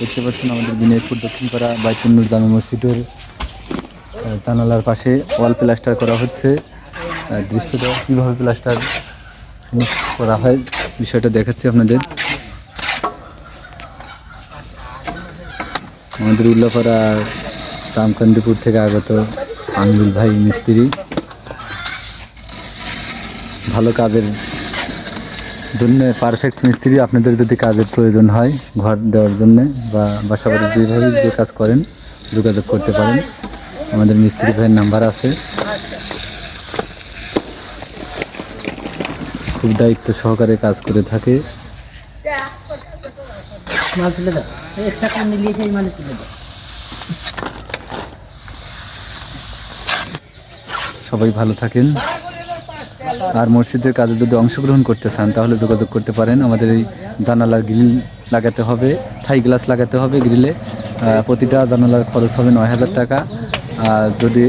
দেখতে পাচ্ছেন আমাদের দিনাজপুর দক্ষিণপাড়া বাইতুন্নুর জামে মসজিদের জানালার পাশে ওয়াল প্লাস্টার করা হচ্ছে। দৃশ্যটা কীভাবে প্লাস্টার করা হয় বিষয়টা দেখাচ্ছি আপনাদের। আমাদের উল্লাপাড়া রামকান্দিপুর থেকে আগত আঙ্গুল ভাই মিস্ত্রি, ভালো কাজের জন্য পারফেক্ট মিস্ত্রি। আপনাদের যদি কাজের প্রয়োজন হয় ঘর দেওয়ার জন্য বা বাসা বাড়ি যেভাবে যে কাজ করেন যোগাযোগ করতে পারেন। আমাদের মিস্ত্রি ভাইয়ের নাম্বার আছে। খুব দায়িত্ব সহকারে কাজ করে থাকে। সবাই ভালো থাকেন। আর মসজিদের কাজে যদি অংশগ্রহণ করতে চান তাহলে যোগাযোগ করতে পারেন। আমাদের এই জানালার গ্রিল লাগাতে হবে, থাই গ্লাস লাগাতে হবে গ্রিলে। প্রতিটা জানালার খরচ হবে ৯,০০০ টাকা। আর যদি